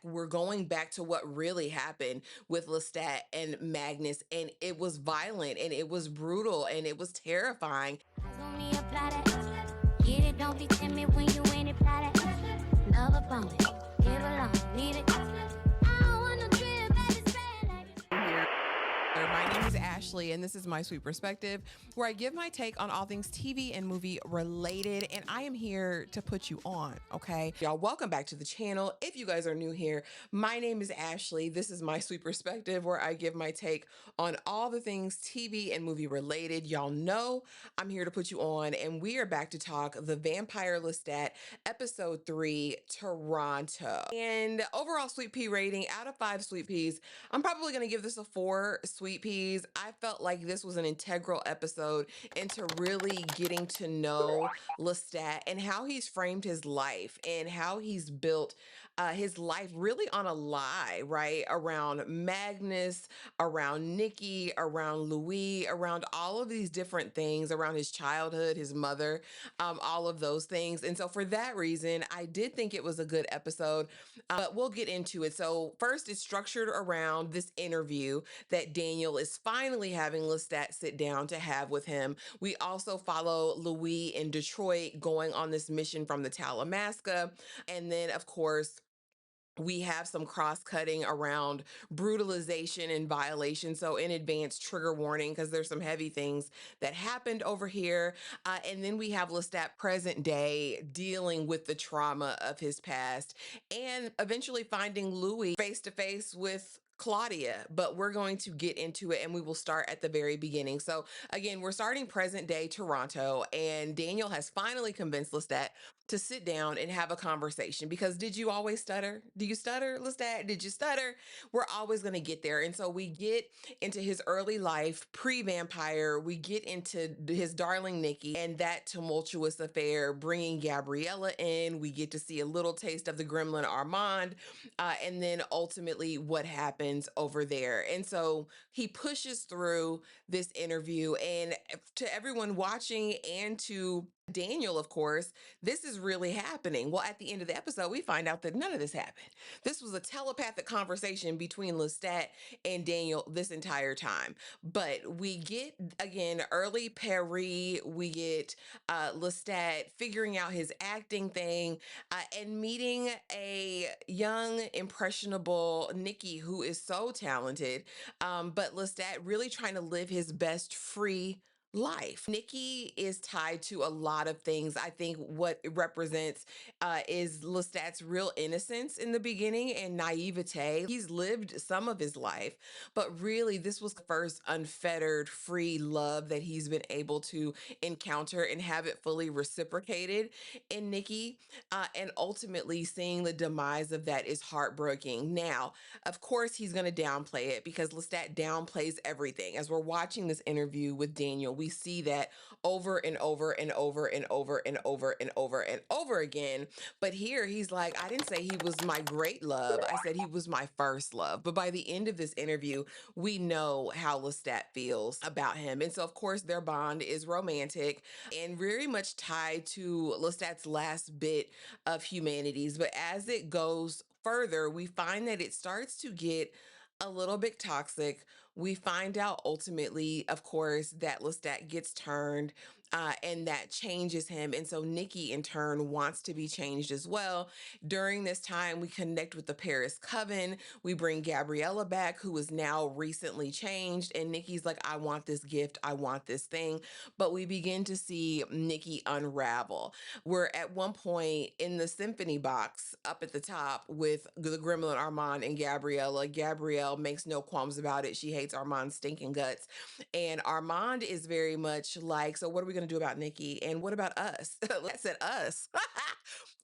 We're going back to what really happened with Lestat and Magnus, and it was violent and it was brutal and it was terrifying. Get it, don't be timid when you in it, love upon it, give along, need it. My name is Ashley, and this is My Sweet Perspective, where I give my take on all things TV and movie related, and I am here to put you on, okay? Y'all, welcome back to the channel. If you guys are new here, my name is Ashley. This is My Sweet Perspective, where I give my take on all the things TV and movie related. Y'all know I'm here to put you on, and we are back to talk the Vampire Lestat, episode 3, Toronto. And overall Sweet Pea rating, out of 5 Sweet Peas, I'm probably going to give this a 4 Sweet Peas. I felt like this was an integral episode into really getting to know Lestat and how he's framed his life and how he's built his life really on a lie, right? Around Magnus, around Nicki, around Louis, around all of these different things, around his childhood, his mother, all of those things. And so for that reason, I did think it was a good episode, but we'll get into it. So first, it's structured around this interview that Daniel is finally having Lestat sit down to have with him. We also follow Louis in Detroit going on this mission from the Talamasca. And then, of course, we have some cross-cutting around brutalization and violation. So in advance, trigger warning, because there's some heavy things that happened over here. And then we have Lestat present day dealing with the trauma of his past and eventually finding Louis face to face with Claudia, but we're going to get into it and we will start at the very beginning. So again, we're starting present day Toronto, and Daniel has finally convinced Lestat to sit down and have a conversation, because did you always stutter? Do you stutter, Lestat? Did you stutter? We're always going to get there. And so we get into his early life, pre-vampire. We get into his darling Nicki and that tumultuous affair, bringing Gabriella in. We get to see a little taste of the gremlin Armand, and then ultimately what happens over there. And so he pushes through this interview, and to everyone watching and to Daniel, of course, this is really happening. Well, at the end of the episode, we find out that none of this happened. This was a telepathic conversation between Lestat and Daniel this entire time. But we get, again, early Paris, we get Lestat figuring out his acting thing, and meeting a young, impressionable Nicki who is so talented, but Lestat really trying to live his best free life. Nicki is tied to a lot of things. I think what it represents is Lestat's real innocence in the beginning and naivete. He's lived some of his life, but really this was the first unfettered, free love that he's been able to encounter and have it fully reciprocated in Nicki. And ultimately seeing the demise of that is heartbreaking. Now, of course, he's going to downplay it, because Lestat downplays everything. As we're watching this interview with Daniel, we see that over and over and over and over and over and over and over again. But here he's like, I didn't say he was my great love. I said he was my first love. But by the end of this interview, we know how Lestat feels about him. And so, of course, their bond is romantic and very much tied to Lestat's last bit of humanities. But as it goes further, we find that it starts to get a little bit toxic. We find out ultimately, of course, that Lestat gets turned, and that changes him. And so Nicki, in turn, wants to be changed as well. During this time, we connect with the Paris Coven. We bring Gabriella back, who is now recently changed. And Nicki's like, I want this gift. I want this thing. But we begin to see Nicki unravel. We're at one point in the symphony box up at the top with the gremlin Armand and Gabriella. Gabrielle makes no qualms about it. She hates Armand's stinking guts. And Armand is very much like, so what are we going to do about Nicki? And what about us? I said us.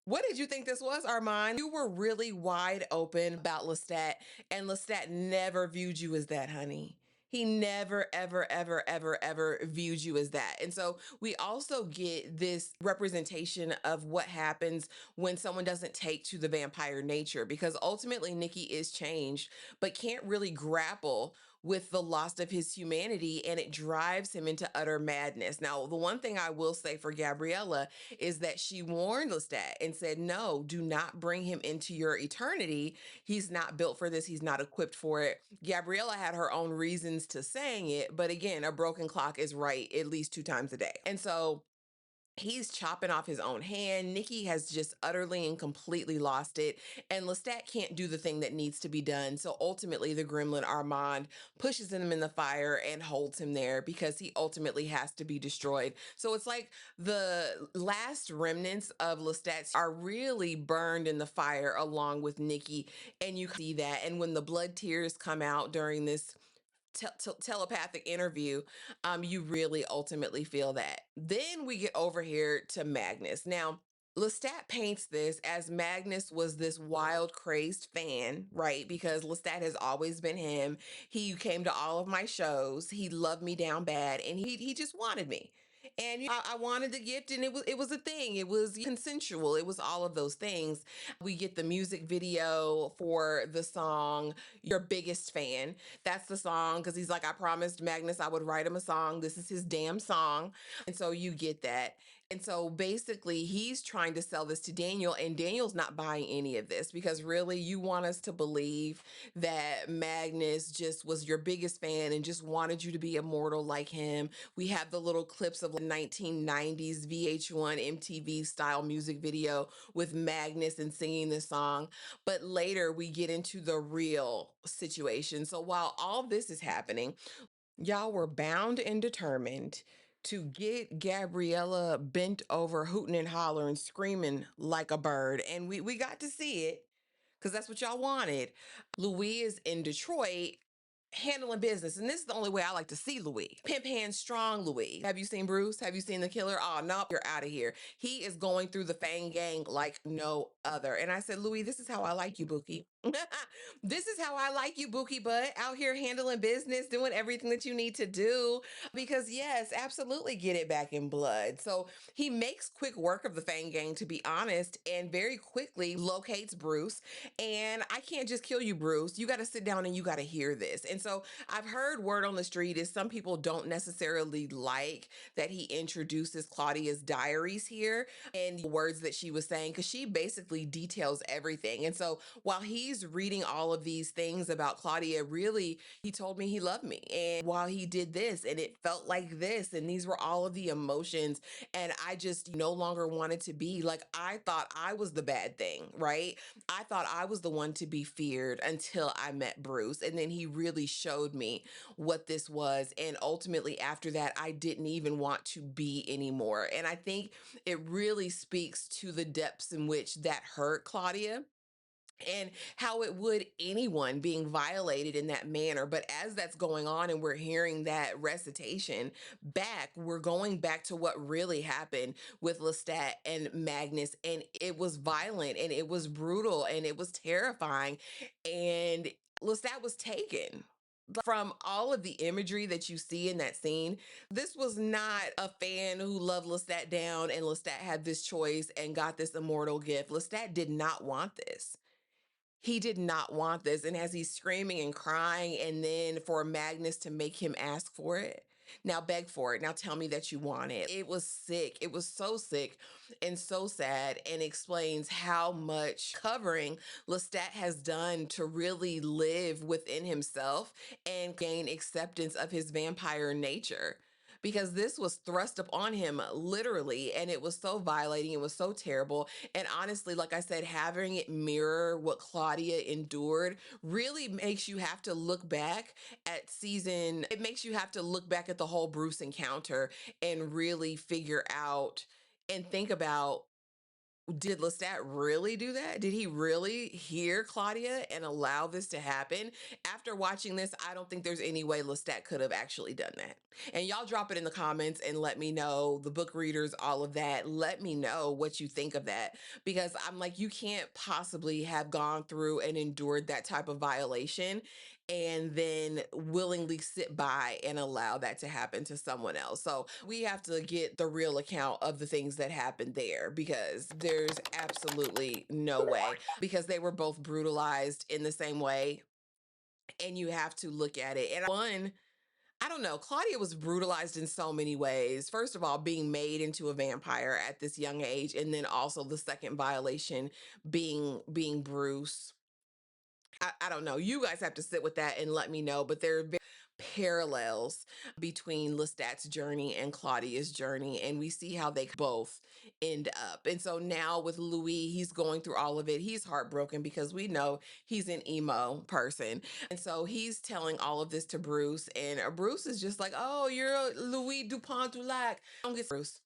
What did you think this was, Armand? You were really wide open about Lestat, and Lestat never viewed you as that, honey. He never, ever, ever, ever, ever viewed you as that. And so we also get this representation of what happens when someone doesn't take to the vampire nature, because ultimately Nicki is changed, but can't really grapple with the loss of his humanity, and it drives him into utter madness. Now, the one thing I will say for Gabriella is that she warned Lestat and said, no, do not bring him into your eternity. He's not built for this. He's not equipped for it. Gabriella had her own reasons to saying it, but again, a broken clock is right at least 2 times a day. And so he's chopping off his own hand. Nicki has just utterly and completely lost it. And Lestat can't do the thing that needs to be done. So ultimately, the gremlin Armand pushes him in the fire and holds him there because he ultimately has to be destroyed. So it's like the last remnants of Lestat are really burned in the fire along with Nicki. And you see that. And when the blood tears come out during this telepathic interview, you really ultimately feel that. Then we get over here to Magnus. Now, Lestat paints this as Magnus was this wild, crazed fan, right? Because Lestat has always been him. He came to all of my shows. He loved me down bad, and he just wanted me. And I wanted the gift, and it was a thing. It was consensual. It was all of those things. We get the music video for the song "Your Biggest Fan." That's the song because he's like, I promised Magnus I would write him a song. This is his damn song. And so you get that. And so basically, he's trying to sell this to Daniel, and Daniel's not buying any of this because really, you want us to believe that Magnus just was your biggest fan and just wanted you to be immortal like him. We have the little clips of the 1990s VH1 MTV style music video with Magnus and singing this song. But later, we get into the real situation. So while all this is happening, y'all were bound and determined to get Gabriella bent over, hooting and hollering, screaming like a bird. And we got to see it because that's what y'all wanted. Louis is in Detroit handling business. And this is the only way I like to see Louis. Pimp hand strong Louis. Have you seen Bruce? Have you seen The Killer? Oh, no, you're out of here. He is going through the Fang Gang like no other. And I said, Louis, this is how I like you, Bookie. This is how I like you, Bookie Butt, out here handling business, doing everything that you need to do. Because yes, absolutely get it back in blood. So he makes quick work of the Fang Gang, to be honest, and very quickly locates Bruce. And I can't just kill you, Bruce. You got to sit down and you got to hear this. And so I've heard word on the street is some people don't necessarily like that he introduces Claudia's diaries here and the words that she was saying, because she basically details everything. And so while he's reading all of these things about Claudia, really, he told me he loved me. And while he did this, and it felt like this, and these were all of the emotions. And I just no longer wanted to be like, I thought I was the bad thing, right? I thought I was the one to be feared until I met Bruce. And then he really showed me what this was. And ultimately, after that, I didn't even want to be anymore. And I think it really speaks to the depths in which that hurt Claudia and how it would anyone being violated in that manner. But as that's going on and we're hearing that recitation back, we're going back to what really happened with Lestat and Magnus. And it was violent and it was brutal and it was terrifying. And Lestat was taken. From all of the imagery that you see in that scene, this was not a fan who loved Lestat down and Lestat had this choice and got this immortal gift. Lestat did not want this. He did not want this. And as he's screaming and crying, and then for Magnus to make him ask for it, now beg for it. Now tell me that you want it. It was sick. It was so sick and so sad, and explains how much covering Lestat has done to really live within himself and gain acceptance of his vampire nature, because this was thrust upon him literally, and it was so violating. It was so terrible. And honestly, like I said, having it mirror what Claudia endured really makes you have to look back it makes you have to look back at the whole Bruce encounter and really figure out and think about, did Lestat really do that? Did he really hear Claudia and allow this to happen? After watching this, I don't think there's any way Lestat could have actually done that. And y'all drop it in the comments and let me know, the book readers, all of that. Let me know what you think of that, because I'm like, you can't possibly have gone through and endured that type of violation and then willingly sit by and allow that to happen to someone else. So we have to get the real account of the things that happened there, because there's absolutely no way, because they were both brutalized in the same way. and you have to look at it. And one, I don't know, Claudia was brutalized in so many ways. First of all, being made into a vampire at this young age, and then also the second violation being Bruce. I don't know. You guys have to sit with that and let me know. But there are parallels between Lestat's journey and Claudia's journey, and we see how they both end up. And so now with Louis, he's going through all of it. He's heartbroken because we know he's an emo person, and so he's telling all of this to Bruce, and Bruce is just like, "Oh, you're Louis Dupont du Lac. Don't get Bruce.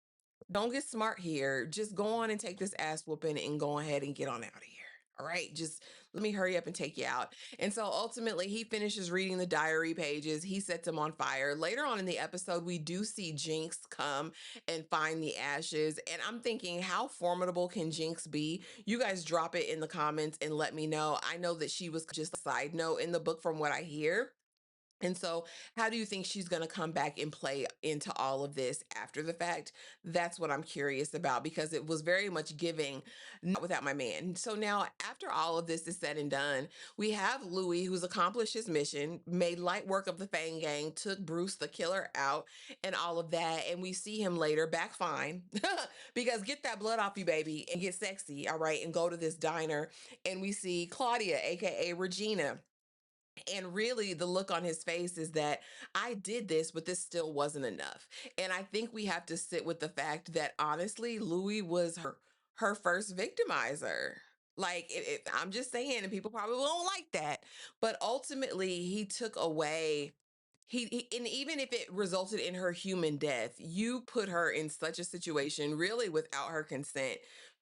Don't get smart here. Just go on and take this ass whooping and go ahead and get on out of here. All right, just let me hurry up and take you out." And so ultimately, he finishes reading the diary pages. He sets them on fire. Later on in the episode, we do see Jinx come and find the ashes. And I'm thinking, how formidable can Jinx be? You guys drop it in the comments and let me know. I know that she was just a side note in the book from what I hear. And so, how do you think she's going to come back and play into all of this after the fact? That's what I'm curious about, because it was very much giving not without my man. So now, after all of this is said and done, we have Louis, who's accomplished his mission, made light work of the Fang Gang, took Bruce the killer out, and all of that. And we see him later back fine because get that blood off you, baby, and get sexy. All right. And go to this diner. And we see Claudia, AKA Regina, and really, the look on his face is that I did this, but this still wasn't enough. And I think we have to sit with the fact that honestly, Louis was her first victimizer. Like, I'm just saying, and people probably won't like that. But ultimately, he took away. And even if it resulted in her human death, you put her in such a situation, really without her consent,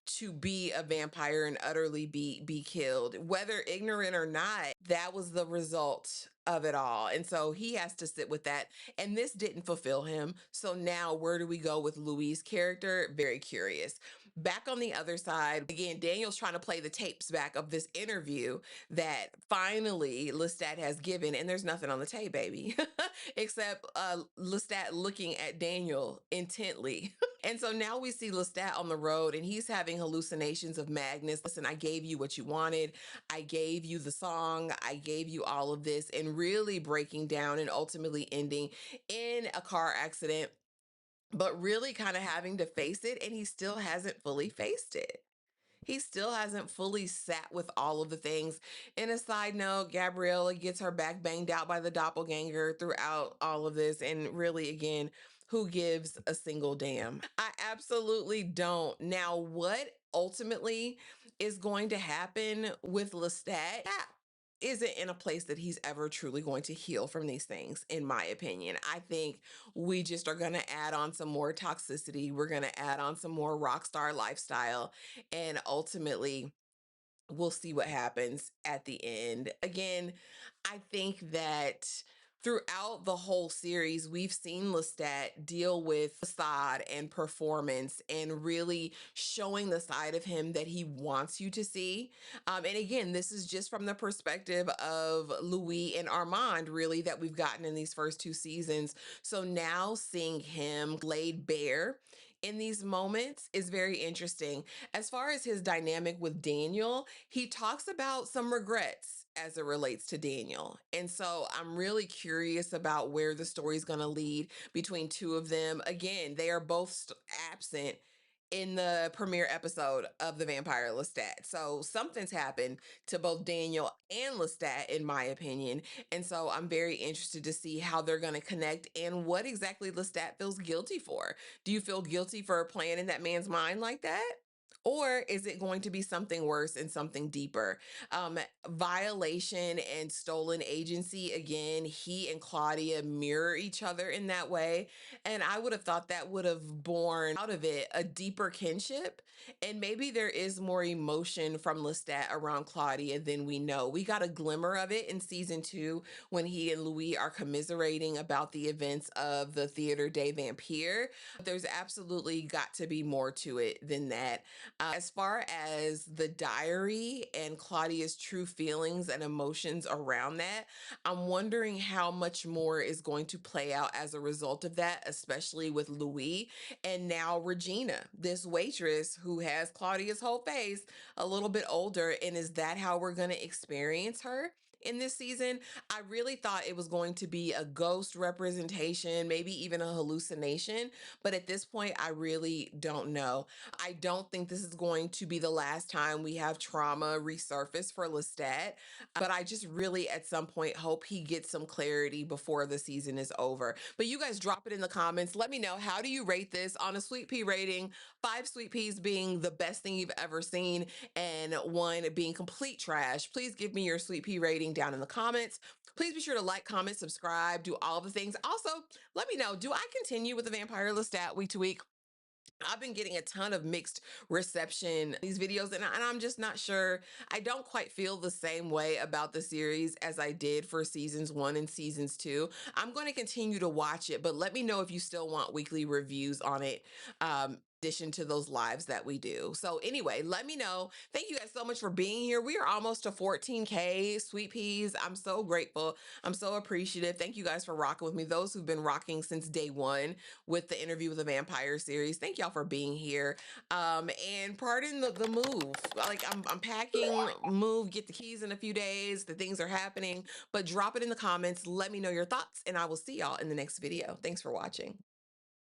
to be a vampire and utterly be killed, whether ignorant or not. That was the result of it all. And so he has to sit with that. And this didn't fulfill him. So now where do we go with Louis' character? Very curious. Back on the other side, again, Daniel's trying to play the tapes back of this interview that finally Lestat has given, and there's nothing on the tape, baby, except Lestat looking at Daniel intently. And so now we see Lestat on the road, and he's having hallucinations of Magnus. Listen, I gave you what you wanted. I gave you the song. I gave you all of this, and really breaking down and ultimately ending in a car accident, but really kind of having to face it. And he still hasn't fully faced it. He still hasn't fully sat with all of the things. And a side note, Gabriella gets her back banged out by the doppelganger throughout all of this. And really, again, who gives a single damn? I absolutely don't. Now, what ultimately is going to happen with Lestat? That isn't in a place that he's ever truly going to heal from these things, in my opinion. I think we just are going to add on some more toxicity. We're going to add on some more rock star lifestyle, and ultimately we'll see what happens at the end. Again, I think that throughout the whole series, we've seen Lestat deal with facade and performance and really showing the side of him that he wants you to see. And again, this is just from the perspective of Louis and Armand, really, that we've gotten in these first two seasons. So now seeing him laid bare in these moments is very interesting. As far as his dynamic with Daniel, he talks about some regrets as it relates to Daniel. And so I'm really curious about where the story's going to lead between two of them. Again, they are both absent in the premiere episode of The Vampire Lestat. So something's happened to both Daniel and Lestat, in my opinion. And so I'm very interested to see how they're going to connect and what exactly Lestat feels guilty for. Do you feel guilty for playing in that man's mind like that? Or is it going to be something worse and something deeper? Violation and stolen agency, again, he and Claudia mirror each other in that way. And I would have thought that would have borne out of it a deeper kinship. And maybe there is more emotion from Lestat around Claudia than we know. We got a glimmer of it in season 2 when he and Louis are commiserating about the events of the Theater des Vampires. But there's absolutely got to be more to it than that. As far as the diary and Claudia's true feelings and emotions around that, I'm wondering how much more is going to play out as a result of that, especially with Louis and now Regina, this waitress who has Claudia's whole face, a little bit older. And is that how we're going to experience her? in this season. I really thought it was going to be a ghost representation, maybe even a hallucination. But at this point, I really don't know. I don't think this is going to be the last time we have trauma resurface for Lestat. But I just really, at some point, hope he gets some clarity before the season is over. But you guys drop it in the comments. Let me know, how do you rate this on a sweet pea rating? 5 sweet peas being the best thing you've ever seen, and 1 being complete trash. Please give me your sweet pea rating down in the comments. Please be sure to like, comment, subscribe, do all the things. Also, let me know, do I continue with the Vampire Lestat week to week? I've been getting a ton of mixed reception these videos, and I'm just not sure. I don't quite feel the same way about the series as I did for seasons 1 and seasons 2. I'm going to continue to watch it, but let me know if you still want weekly reviews on it. Addition to those lives that we do. So anyway, let me know. Thank you guys so much for being here. We are almost to 14K sweet peas. I'm so grateful. I'm so appreciative. Thank you guys for rocking with me. Those who've been rocking since day 1 with the interview with the vampire series. Thank y'all for being here. And pardon the move. Like I'm packing, move, get the keys in a few days. The things are happening, but drop it in the comments. Let me know your thoughts, and I will see y'all in the next video. Thanks for watching.